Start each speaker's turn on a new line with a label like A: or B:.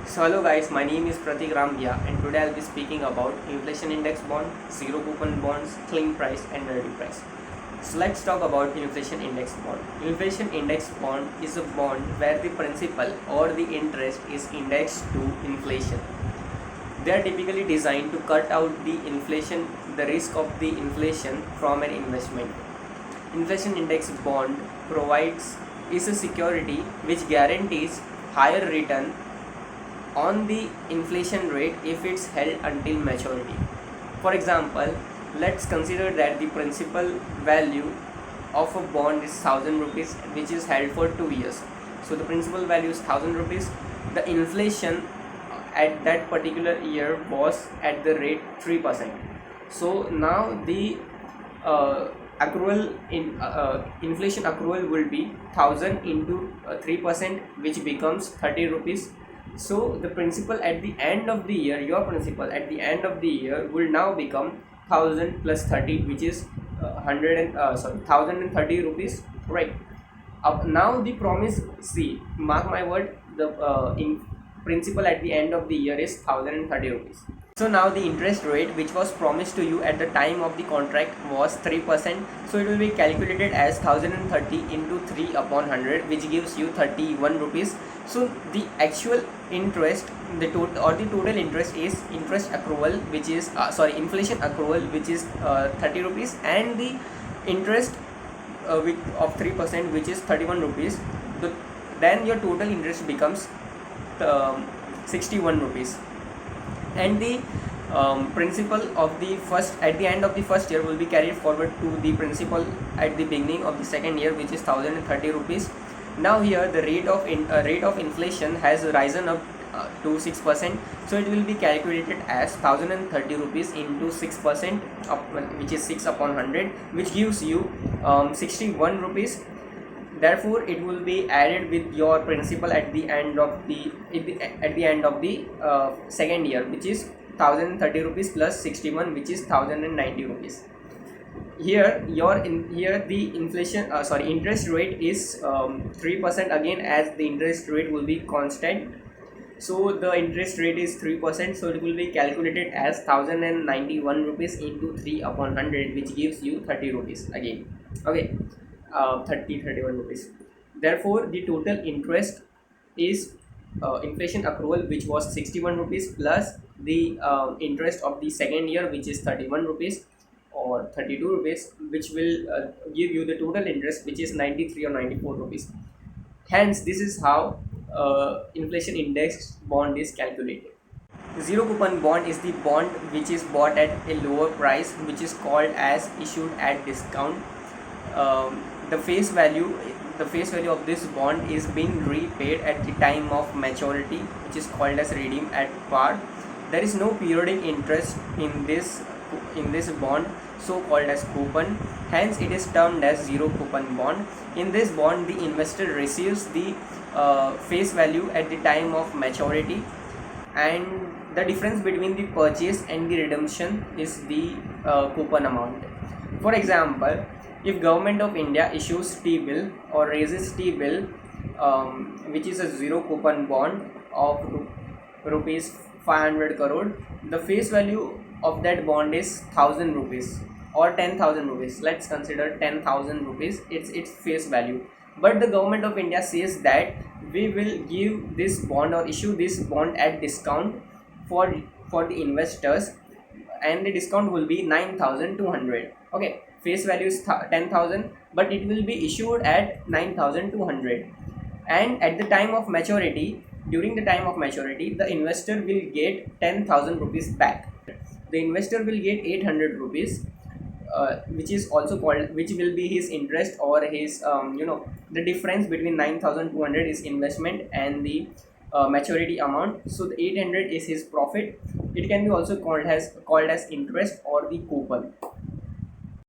A: So hello guys, my name is Pratik Rambiya and today I'll be speaking about inflation index bond, zero coupon bonds, clean price and ready price. So let's talk about inflation index bond. Inflation index bond is a bond where the principal or the interest is indexed to inflation. They are typically designed to cut out the risk of the inflation from an investment. Inflation index bond provides is a security which guarantees higher return on the inflation rate if it's held until maturity. For example, let's consider that the principal value of a bond is 1000 rupees which is held for 2 years. So the principal value is 1000 rupees. The inflation at that particular year was at the rate 3%. So now the inflation accrual will be 1000 into 3%, which becomes 30 rupees. So the principal at the end of the year, your principal at the end of the year will now become 1000 plus 30, which is 1030 rupees, right? Now the promise, see, mark my word, the in principal at the end of the year is 1030 rupees. So now the interest rate which was promised to you at the time of the contract was 3%. So it will be calculated as 1030 into 3 upon 100, which gives you 31 rupees. So the actual interest, the total interest is interest accrual, which is inflation accrual, which is 30 rupees, and the interest of 3%, which is 31 rupees. Then your total interest becomes 61 rupees, and the principal of the first at the end of the first year will be carried forward to the principal at the beginning of the second year, which is 1030 rupees. Now here the rate of inflation has risen up to 6%, so it will be calculated as 1030 rupees into 6%, which is 6 upon 100, which gives you 61 rupees. Therefore it will be added with your principal at the end of the second year, which is 1030 rupees plus 61, which is 1090 rupees. Here the interest rate is 3% again, as the interest rate will be constant. So the interest rate is 3%, so it will be calculated as 1091 rupees into 3 upon 100, which gives you 30 rupees again. Okay, 31 rupees. Therefore the total interest is inflation accrual, which was 61 rupees, plus the interest of the second year, which is 31 rupees or 32 rupees, which will give you the total interest, which is 93 or 94 rupees. Hence this is how inflation index bond is calculated. Zero coupon bond is the bond which is bought at a lower price, which is called as issued at discount. The face value of this bond is being repaid at the time of maturity, which is called as redeem at par. There is no periodic interest in this bond, so called as coupon. Hence it is termed as zero coupon bond. In this bond, the investor receives the face value at the time of maturity, and the difference between the purchase and the redemption is the coupon amount. For example, if Government of India issues T-bill or raises T-bill, which is a zero coupon bond of rupees 500 crore, the face value of that bond is 1000 rupees or 10,000 rupees. Let's consider 10,000 rupees, its face value. But the Government of India says that we will give this bond or issue this bond at discount for the investors, and the discount will be 9,200. Okay, face value is 10,000, but it will be issued at 9,200, and at the time of maturity, during the time of maturity, the investor will get 10,000 rupees back. The investor will get 800 rupees, which will be his interest, or his the difference between 9,200 is investment and the maturity amount. So the 800 is his profit. It can be also called as interest or the coupon.